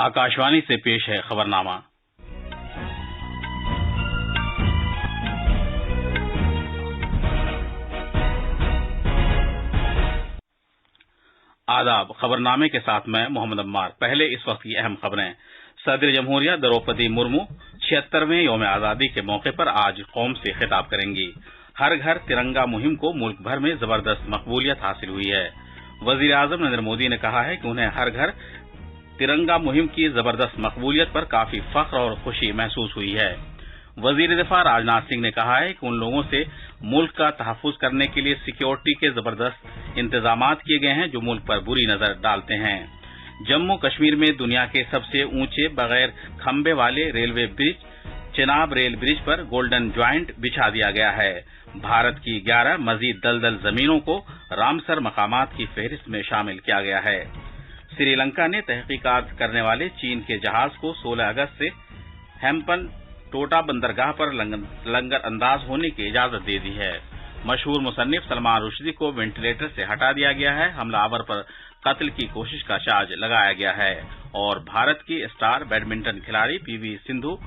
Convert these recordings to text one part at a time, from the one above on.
आकाशवाणी से पेश है खबरनामा। आदाब। खबरनामे के साथ मैं मोहम्मद अम्मार। पहले इस वक्त की अहम खबरें। सदर जमहूरिया द्रौपदी मुर्मू 76वें यौम आजादी के मौके पर आज कौम से खिताब करेंगी। हर घर तिरंगा मुहिम को मुल्क भर में जबरदस्त मकबूलियत हासिल हुई है। वजीर आजम नरेंद्र मोदी ने कहा है कि उन्हें हर घर तिरंगा मुहिम की जबरदस्त मकबूलियत पर काफी फख्र और खुशी महसूस हुई है। वजीर दिफा राजनाथ सिंह ने कहा है कि उन लोगों से मुल्क का तहफ्फुज करने के लिए सिक्योरिटी के जबरदस्त इंतजाम किए गए हैं जो मुल्क पर बुरी नजर डालते हैं। जम्मू कश्मीर में दुनिया के सबसे ऊंचे बगैर खंबे वाले railway bridge Chenab rail bridge पर गोल्डन ज्वाइंट बिछा दिया गया है। भारत की 11 मजीद दलदल जमीनों को रामसर मकामात की फहरिस्त में शामिल किया गया है। श्रीलंका ने तहकीकात करने वाले चीन के जहाज को 16 अगस्त से हैम्पन टोटा बंदरगाह पर लंगर अंदाज होने की इजाजत दे दी है। मशहूर मुसन्निफ सलमान रुश्दी को वेंटिलेटर से हटा दिया गया है। हमलावर पर कत्ल की कोशिश का चार्ज लगाया गया है। और भारत की स्टार बैडमिंटन खिलाड़ी पीवी सिंधु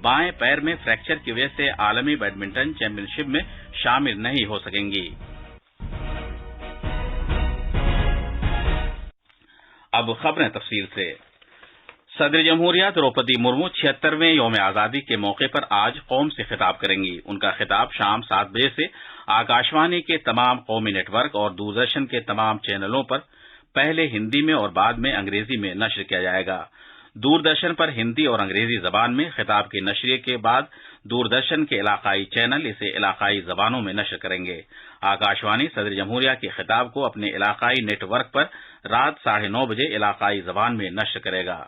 बाएं पैर में फ्रैक्चर की वजह से आलमी बैडमिंटन चैंपियनशिप में शामिल नहीं हो सकेंगी। अब खबरें तफसील से। सदर जमहूरिया द्रौपदी मुर्मू 76वें यौम आजादी के मौके पर आज कौम से खिताब करेंगी। उनका खिताब शाम 7 बजे से आकाशवाणी के तमाम कौमी नेटवर्क और दूरदर्शन के तमाम चैनलों पर पहले हिंदी में और बाद में अंग्रेजी में नश्र किया जाएगा। दूरदर्शन पर हिंदी और अंग्रेजी जबान में खिताब के नशरिए के बाद दूरदर्शन के इलाकाई चैनल इसे इलाकाई जबानों में नश्र करेंगे। आकाशवाणी सदर जमहूरिया के खिताब को अपने इलाकाई नेटवर्क पर रात 9:30 बजे इलाकाई जबान में नश्र करेगा।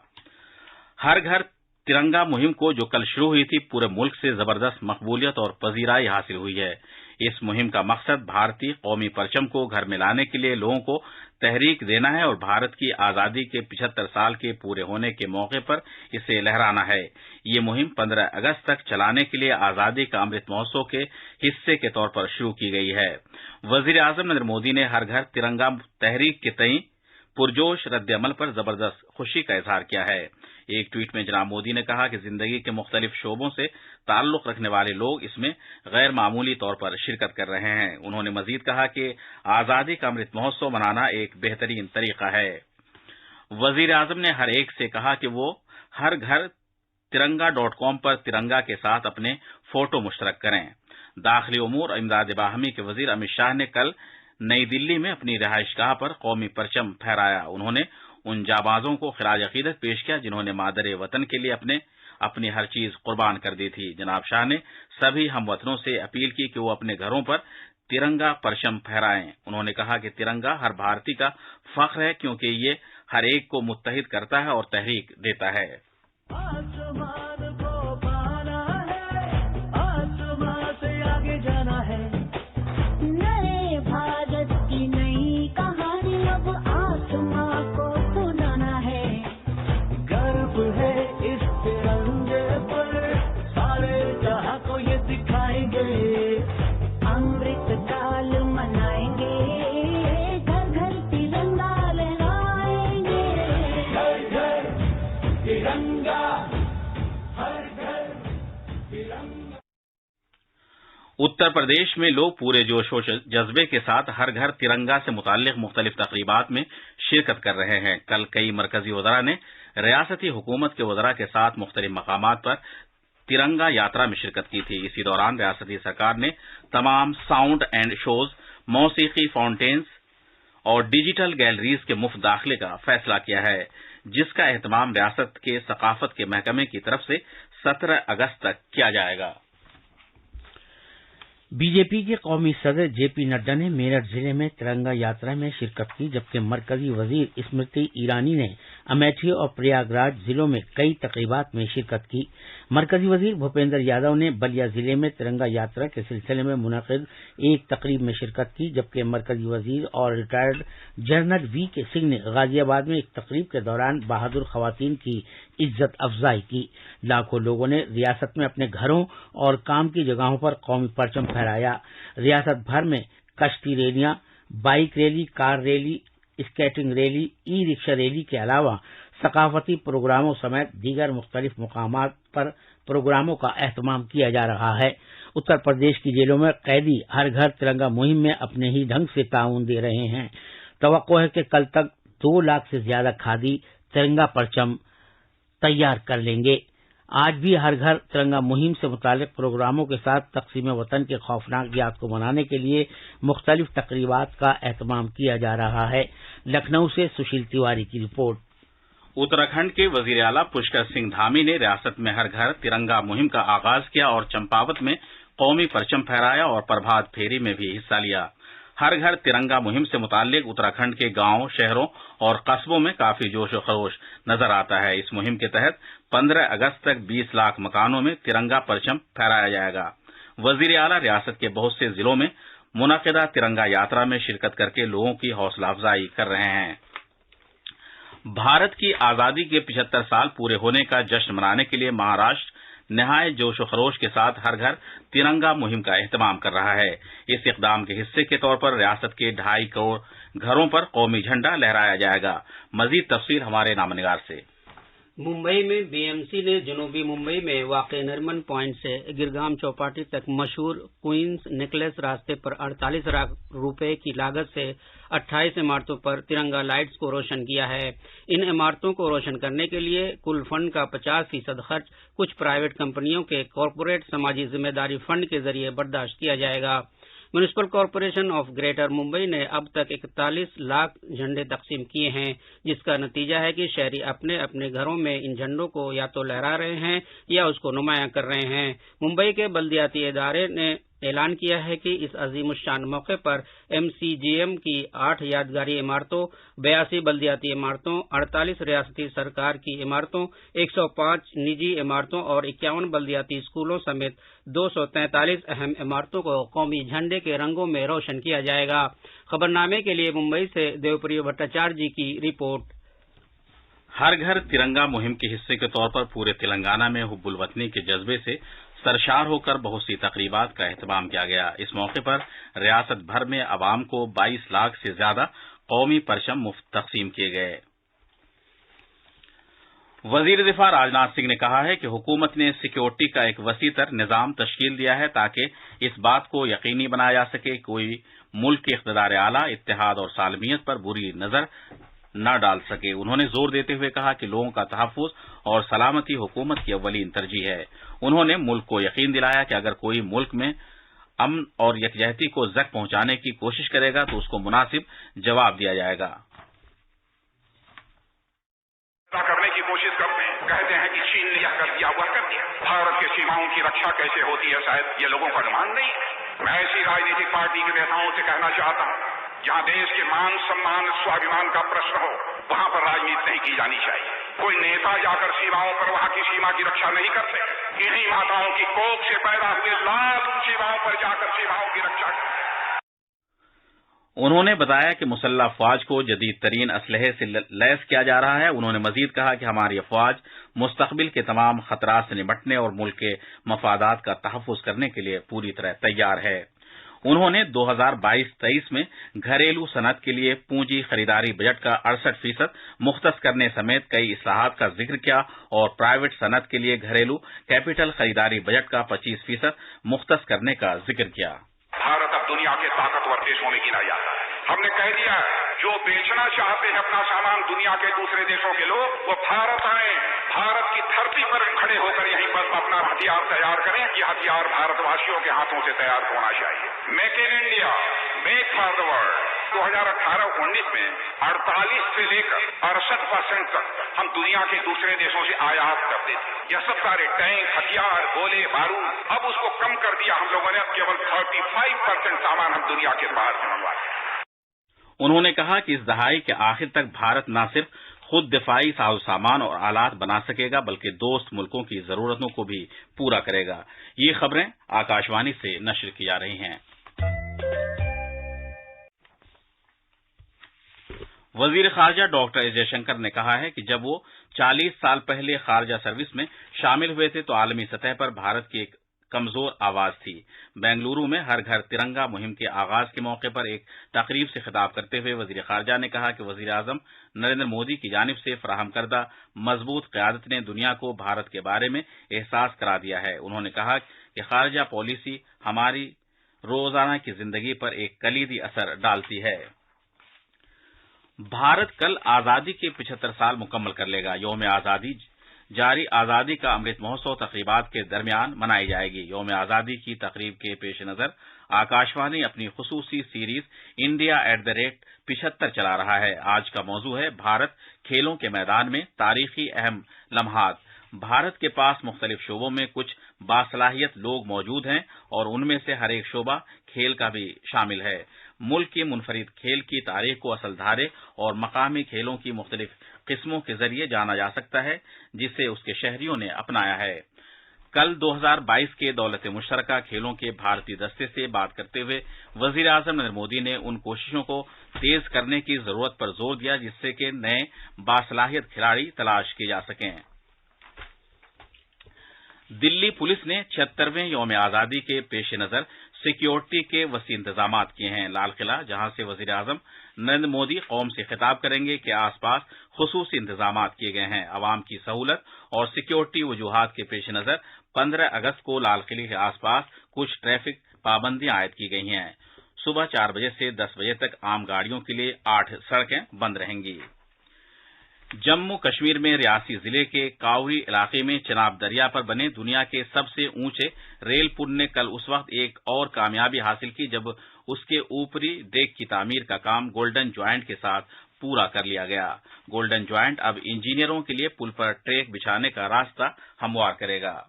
हर घर तिरंगा मुहिम को जो कल शुरू हुई थी, पूरे मुल्क से जबरदस्त मकबूलियत और पजीराई हासिल हुई है। इस मुहिम का मकसद भारतीय कौमी परचम को घर में लाने के लिए लोगों को तहरीक देना है और भारत की आजादी के 75 साल के पूरे होने के मौके पर इसे लहराना है। ये मुहिम 15 अगस्त तक चलाने के लिए आजादी का अमृत महोत्सव के हिस्से के तौर पर शुरू की गई है। वजीर आजम नरेंद्र मोदी ने हर घर तिरंगा तहरीक के तई पुरजोश रद्द अमल पर जबरदस्त खुशी का इजहार किया है। एक ट्वीट में जनाब मोदी ने कहा कि जिंदगी के मुख्तलिफ शोबों से ताल्लुक रखने वाले लोग इसमें गैर मामूली तौर पर शिरकत कर रहे हैं। उन्होंने मजीद कहा कि आजादी का अमृत महोत्सव मनाना एक बेहतरीन तरीका है। वजीर आजम ने हर एक से कहा कि वो हर घर तिरंगा.com पर तिरंगा के साथ अपने फोटो मुश्तरक करें। दाखिली उमूर और इमदाद बाहमी के वजीर अमित शाह ने कल नई दिल्ली में अपनी रिहाइशगाह पर कौमी परचम फहराया। उन्होंने उन जाबाजों को खिराज अकीदत पेश किया जिन्होंने मादरे वतन के लिए अपनी हर चीज कुर्बान कर दी थी। जनाब शाह ने सभी हमवतनों से अपील की कि वो अपने घरों पर तिरंगा परचम फहराएं। उन्होंने कहा कि तिरंगा हर भारतीय का फख्र है क्योंकि ये हर एक को मुत्तहिद करता है और तहरीक देता है। उत्तर प्रदेश में लोग पूरे जोश व जज्बे के साथ हर घर तिरंगा से मुताल्लिक मुख्तलिफ तकरीबात में शिरकत कर रहे हैं। कल कई मरकजी वज़रा ने रियासती हुकूमत के वज़रा के साथ मुख्तलिफ मकामात पर तिरंगा यात्रा में शिरकत की थी। इसी दौरान रियासती सरकार ने तमाम साउंड एंड शोज, मौसीकी फाउंटेन्स और डिजिटल गैलरीज के मुफ्त दाखिले का फैसला किया है, जिसका एहतमाम रियासत के सकाफत के महकमे की तरफ से 17 अगस्त तक किया जाएगा। बीजेपी के कौमी सदर जेपी नड्डा ने मेरठ जिले में तिरंगा यात्रा में शिरकत की, जबकि मरकजी वजीर स्मृति ईरानी ने अमेठी और प्रयागराज जिलों में कई तकरीबात में शिरकत की। मरकजी वजीर भूपेंद्र यादव ने बलिया जिले में तिरंगा यात्रा के सिलसिले में मुनक़िद एक तकरीब में शिरकत की, जबकि मरकजी वजीर और रिटायर्ड जनरल वी के सिंह ने गाजियाबाद में एक तकरीब के दौरान बहादुर खवातीन की इज्जत अफजाई की। लाखों लोगों ने रियासत में अपने घरों और काम की जगहों पर कौमी परचम फहराया। रियासत भर में कश्ती रैलियां, bike rally, car rally, skating rally, e rickshaw rally के अलावा ثقافتی پروگراموں سمیت دیگر مختلف مقامات پر پروگراموں کا اہتمام کیا جا رہا ہے۔ اتر پردیش کی جیلوں میں قیدی ہر گھر ترنگا مہم میں اپنے ہی ڈھنگ سے تعاون دے رہے ہیں۔ توقع ہے کہ کل تک 2 لاکھ سے زیادہ کھادی ترنگا پرچم تیار کر لیں گے۔ آج بھی ہر گھر ترنگا مہم سے متعلق پروگراموں کے ساتھ تقسیم وطن کے خوفناک یاد کو منانے کے لیے مختلف تقریبات کا اہتمام کیا جا رہا ہے۔ لکھنؤ سے سشیل تیواری کی رپورٹ۔ اتراکھنڈ کے وزیر اعلیٰ پشکر سنگھ دھامی نے ریاست میں ہر گھر ترنگا مہم کا آغاز کیا اور چمپاوت میں قومی پرچم پھہرایا اور پربھات پھیری میں بھی حصہ لیا۔ ہر گھر ترنگا مہم سے متعلق اتراکھنڈ کے گاؤں، شہروں اور قصبوں میں کافی جوش و خروش نظر آتا ہے۔ اس مہم کے تحت 15 اگست تک 20 لاکھ مکانوں میں ترنگا پرچم پھہرایا جائے گا۔ وزیر اعلیٰ ریاست کے بہت سے ضلعوں میں منعقدہ ترنگا یاترا میں شرکت کر کے لوگوں کی حوصلہ افزائی کر رہے ہیں۔ بھارت کی آزادی کے 75 سال پورے ہونے کا جشن منانے کے لیے مہاراشٹر نہایت جوش و خروش کے ساتھ ہر گھر ترنگا مہم کا اہتمام کر رہا ہے۔ اس اقدام کے حصے کے طور پر ریاست کے 2.5 کروڑ گھروں پر قومی جھنڈا لہرایا جائے گا۔ مزید تفصیل ہمارے نامہ نگار سے۔ ممبئی میں بی ایم سی نے جنوبی ممبئی میں واقع نرمن پوائنٹ سے گرگام چوپاٹی تک مشہور کوئنز نیکلس راستے پر 48 لاکھ روپے کی لاگت سے 28 عمارتوں پر ترنگا لائٹس کو روشن کیا ہے۔ ان عمارتوں کو روشن کرنے کے لیے کل فنڈ کا 50% خرچ کچھ پرائیویٹ کمپنیوں کے کارپوریٹ سماجی ذمہ داری فنڈ کے ذریعے برداشت کیا جائے گا۔ Municipal corporation of greater Mumbai نے اب تک 41 لاکھ جھنڈے تقسیم کیے ہیں، جس کا نتیجہ ہے کہ شہری اپنے اپنے گھروں میں ان جھنڈوں کو یا تو لہرا رہے ہیں یا اس کو نمایاں کر رہے ہیں۔ ممبئی کے بلدیاتی ادارے نے اعلان کیا ہے کہ اس عظیم الشان موقع پر ایم سی جی ایم کی 8 یادگاری عمارتوں، 82 بلدیاتی عمارتوں، 48 ریاستی سرکار کی عمارتوں، 105 نجی عمارتوں اور 51 بلدیاتی اسکولوں سمیت 243 اہم عمارتوں کو قومی جھنڈے کے رنگوں میں روشن کیا جائے گا۔ خبرنامے کے لیے ممبئی سے دیوپریو بھٹاچاریہ جی کی رپورٹ۔ ہر گھر ترنگا مہم کے حصے کے طور پر پورے تلنگانہ میں حب الوطنی کے جذبے سے سرشار ہو کر بہت سی تقریبات کا اہتمام کیا گیا۔ اس موقع پر ریاست بھر میں عوام کو 22 لاکھ سے زیادہ قومی پرچم مفت تقسیم کیے گئے۔ وزیر دفاع راجناتھ سنگھ نے کہا ہے کہ حکومت نے سیکیورٹی کا ایک وسیع تر نظام تشکیل دیا ہے تاکہ اس بات کو یقینی بنایا جا سکے کہ کوئی ملک کے اقتدار اعلیٰ اتحاد اور سالمیت پر بری نظر نہ ڈال سکے۔ انہوں نے زور دیتے ہوئے کہا کہ لوگوں کا تحفظ اور سلامتی حکومت کی اولین ترجیح ہے۔ انہوں نے ملک کو یقین دلایا کہ اگر کوئی ملک میں امن اور یکجہتی کو زک پہنچانے کی کوشش کرے گا تو اس کو مناسب جواب دیا جائے گا۔ کرنے کی کوشش کرتے ہیں، کہتے ہیں کہ چین نے یہ کر دیا وہ کر دیا۔ بھارت کی سیماؤں کی رکشا کیسے ہوتی ہے شاید یہ لوگوں کا گمان نہیں ہے۔ میں ایسی راجنیتک پارٹی کے نیتاؤں سے کہنا چاہتا ہوں جہاں دیش کے مان سمان سوابھیمان کا پرشن ہو وہاں پر راجنیتی نہیں کی جانی چاہیے۔ کوئی نیتا جا کر سیماؤں پر وہاں کی سیما کی رکشا نہیں کرتے۔ انہی ماتاؤں کی کوکھ سے پیدا ہوئے لال ان سیماؤں پر جا کر سیماؤں کی رکشا کرتے۔ انہوں نے بتایا کہ مسلح افواج کو جدید ترین اسلحے سے لیس کیا جا رہا ہے۔ انہوں نے مزید کہا کہ ہماری افواج مستقبل کے تمام خطرات سے نمٹنے اور ملک کے مفادات کا تحفظ کرنے کے لیے پوری طرح تیار ہے۔ انہوں نے 2022-23 میں گھریلو صنعت کے لیے پونجی خریداری بجٹ کا 68% مختص کرنے سمیت کئی اصلاحات کا ذکر کیا اور پرائیویٹ صنعت کے لیے گھریلو کیپٹل خریداری بجٹ کا 25% مختص کرنے کا ذکر کیا۔ بھارت اب دنیا کے طاقتور دیشوں میں گنا جاتا ہے۔ ہم نے کہہ دیا ہے جو بیچنا چاہتے ہیں اپنا سامان دنیا کے دوسرے دیشوں کے لوگ وہ بھارت آئیں، بھارت کی دھرتی پر کھڑے ہو کر یہیں پر اپنا ہتھیار تیار کریں۔ یہ ہتھیار بھارت واسیوں کے ہاتھوں سے تیار ہونا چاہیے۔ Make in India, make for the world. 2018-19 میں 48 سے لے کر 68% تک ہم دنیا کے دوسرے دیشوں سے آیات کرتے تھے۔ یہ سب سارے ٹینک، ہتھیار، گولے، بارود، اب اس کو کم کر دیا ہم لوگوں نے۔ اب کیول 35% سامان ہم دنیا کے باہر سے منگواتے ہیں۔ انہوں نے کہا کہ اس دہائی کے آخر تک بھارت نہ صرف خود دفاعی ساز و سامان اور آلات بنا سکے گا بلکہ دوست ملکوں کی ضرورتوں کو بھی پورا کرے گا۔ یہ خبریں آکاشوانی سے نشر کی جا رہی ہیں۔ وزیر خارجہ ڈاکٹر ایس جے شنکر نے کہا ہے کہ جب وہ 40 سال پہلے خارجہ سروس میں شامل ہوئے تھے تو عالمی سطح پر بھارت کی ایک कमजोर आवाज थी। बेंगलुरु में हर घर तिरंगा मुहिम के आगाज के मौके पर एक तकरीब से खिताब करते हुए वजीर खारजा ने कहा कि वजीर आजम नरेंद्र मोदी की जानिब से फराहम करदा मजबूत क़यादत ने दुनिया को भारत के बारे में एहसास करा दिया है। उन्होंने कहा कि खारजा पॉलिसी हमारी रोजाना की जिंदगी पर एक कलीदी असर डालती है। भारत कल आजादी के 75 साल मुकम्मल कर लेगा। यौम आजादी जारी आजादी का अमृत महोत्सव तकरीबात के दरमियान मनाई जाएगी। यौम आजादी की तकरीब के पेश नजर आकाशवाणी अपनी खुसूसी सीरीज इंडिया @75 चला रहा है। आज का मौजू है भारत खेलों के मैदान में तारीखी अहम लम्हात। भारत के पास मुख्तलिफ शोबों में कुछ बासलाहियत लोग मौजूद हैं और उनमें से हर एक शोबा खेल का भी शामिल है। मुल्क की मुनफरिद खेल की तारीख को असलधारे और मकामी खेलों की मुख्तलिफ किस्मों के जरिए जाना जा सकता है, जिसे उसके शहरियों ने अपनाया है। कल 2022 के दौलत मुश्तरका खेलों के भारतीय दस्ते से बात करते हुए वजीर आजम नरेंद्र मोदी ने उन कोशिशों को तेज करने की जरूरत पर जोर दिया जिससे कि नए बासलाहियत खिलाड़ी तलाश किए जा सकें। दिल्ली पुलिस ने 76वें यौम आजादी के पेश नजर सिक्योरिटी के वसी इंतजाम किए हैं। लाल किला, जहां से वजीर आजम नरेंद्र मोदी कौम से खिताब करेंगे, के आसपास खुसूसी इंतजाम किए गए हैं। अवाम की सहूलत और सिक्योरिटी वजूहात के पेश नजर 15 अगस्त को लाल किले के आसपास कुछ ट्रैफिक पाबंदियां आयद की गई हैं। सुबह 4 बजे से 10 बजे तक आम गाड़ियों के लिए 8 सड़कें बंद रहेंगी। जम्मू कश्मीर में रियासी जिले के काउरी इलाके में चिनाब दरिया पर बने दुनिया के सबसे ऊंचे रेल पुल ने कल उस वक्त एक और कामयाबी हासिल की जब उसके ऊपरी डेक की तामीर का काम गोल्डन ज्वाइंट के साथ पूरा कर लिया गया। गोल्डन ज्वाइंट अब इंजीनियरों के लिए पुल पर ट्रैक बिछाने का रास्ता हमवार करेगा।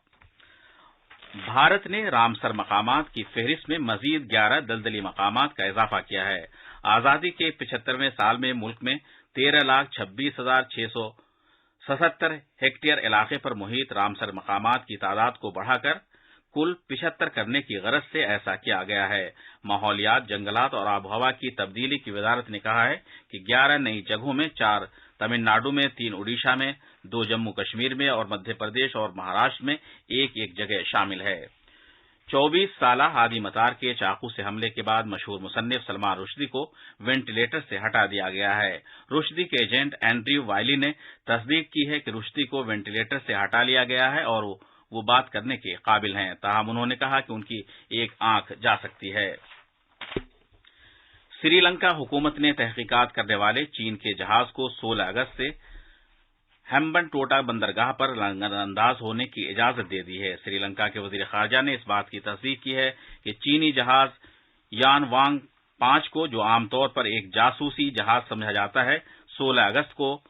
भारत ने रामसर मकामात की फहरिस्त में मजीद 11 दलदली मकामात का इजाफा किया है। आजादी के 75वें साल में मुल्क में 13,26,677 हेक्टेयर इलाके पर मुहित रामसर मकामात की तादाद को बढ़ाकर कुल 75 करने की गरज से ऐसा किया गया है। माहौलियात, जंगलात और आबोहवा की तब्दीली की वजारत ने कहा है कि 11 नई जगहों में 4 तमिलनाडु में, 3 उड़ीसा में, 2 जम्मू कश्मीर में और मध्य प्रदेश और महाराष्ट्र में एक जगह शामिल है। 24 साला हादी मतार के चाकू से हमले के बाद मशहूर मुसन्निफ सलमान रुश्दी को वेंटिलेटर से हटा दिया गया है। रुश्दी के एजेंट एंड्रयू वाइली ने तस्दीक की है कि रुश्दी को वेंटिलेटर से हटा लिया गया है और वो बात करने के काबिल हैं। ताहम उन्होंने कहा कि उनकी एक आंख जा सकती है। श्रीलंका हुकूमत ने तहकीकात करने वाले चीन के जहाज को 16 अगस्त से हैम्बनटोटा बंदरगाह पर नजरअंदाज होने की इजाजत दे दी है। श्रीलंका के वजीर खारजा ने इस बात की तस्दीक की है कि चीनी जहाज यान वांग 5 को, जो आमतौर पर एक जासूसी जहाज समझा जाता है, 16 अगस्त को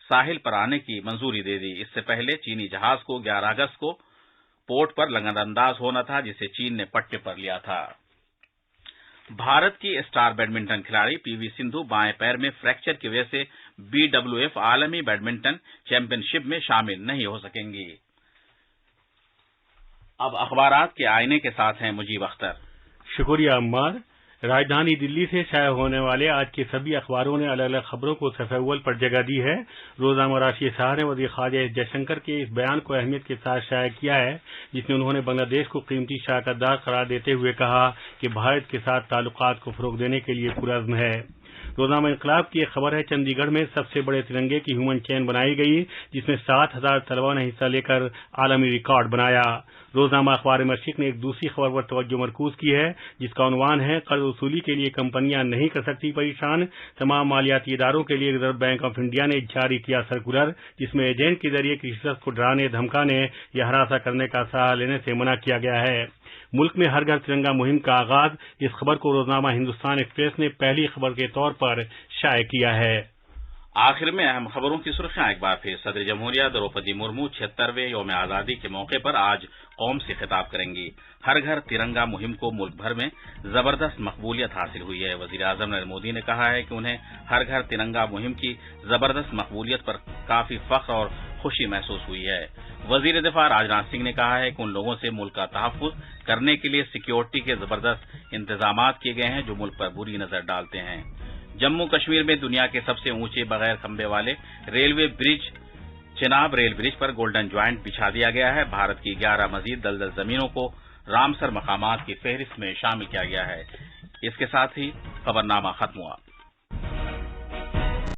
साहिल पर आने की मंजूरी दे दी। इससे पहले चीनी जहाज को 11 अगस्त को पोर्ट पर नजरअंदाज होना था, जिसे चीन ने पट्टे पर लिया था। भारत की स्टार बैडमिंटन खिलाड़ी पीवी सिंधु बाएं पैर में फ्रैक्चर की वजह से BWF आलमी बैडमिंटन चैंपियनशिप में शामिल नहीं हो सकेंगी। अब अखबारात के आईने के साथ हैं मुजीब अख्तर। शुक्रिया अम्मार। राजधानी दिल्ली से शाया होने वाले आज के सभी अखबारों ने अलग अलग खबरों को सफ़े अव्वल पर जगह दी है। रोज़नामा राशिद शाह ने वज़ीर ख़ारजा एस जयशंकर के इस बयान को अहमियत के साथ शाया किया है, जिसमें उन्होंने बांग्लादेश को कीमती शराकतदार करार देते हुए कहा कि भारत के साथ ताल्लुकात को फ़रोग़ देने के लिए पुरअज़्म है। रोज़नामा इंक़लाब की एक खबर है, चंडीगढ़ में सबसे बड़े तिरंगे की ह्यूमन चेन बनाई गई, जिसमें 7,000 तलबा ने हिस्सा लेकर आलमी रिकॉर्ड बनाया। रोज़नामा अखबार मशरिक़ ने एक दूसरी खबर पर तवज्जो मरकूज की है, जिसका उन्वान है, कर्ज वसूली के लिए कंपनियां नहीं कर सकती परेशान। तमाम मालियाती इदारों के लिए रिजर्व बैंक ऑफ इंडिया ने जारी किया सर्कुलर, जिसमें एजेंट के जरिए किसी शख्स को डराने, धमकाने या हरासा करने का सहारा लेने से मना किया गया है। मुल्क में हर घर तिरंगा मुहिम का आगाज, इस खबर को रोज़नामा हिंदुस्तान एक्सप्रेस ने पहली खबर के तौर पर शाया किया है। आखिर में अहम खबरों की सुर्खियां एक बार फिर। सदर जमहूरिया द्रौपदी मुर्मू 76वें यौम आजादी के मौके पर आज कौम से खिताब करेंगी। हर घर तिरंगा मुहिम को मुल्क भर में जबरदस्त मकबूलियत हासिल हुई है। वजीर आजम नरेंद्र मोदी ने कहा है कि उन्हें हर घर तिरंगा मुहिम की जबरदस्त मकबूलियत पर काफी फख्र और खुशी महसूस हुई है। वजीर दिफा राजनाथ सिंह ने कहा है कि उन लोगों से मुल्क का तहफ़्फ़ुज़ करने के लिए सिक्योरिटी के जबरदस्त इंतजाम किए गए हैं जो मुल्क पर बुरी नजर डालते हैं। जम्मू कश्मीर में दुनिया के सबसे ऊंचे बगैर खंबे वाले railway bridge Chenab rail bridge पर गोल्डन ज्वाइंट बिछा दिया गया है। भारत की 11 मजीद दलदल जमीनों को رامسر مقامات کی فہرست میں شامل کیا گیا ہے۔ اس کے ساتھ ہی خبرنامہ ختم ہوا۔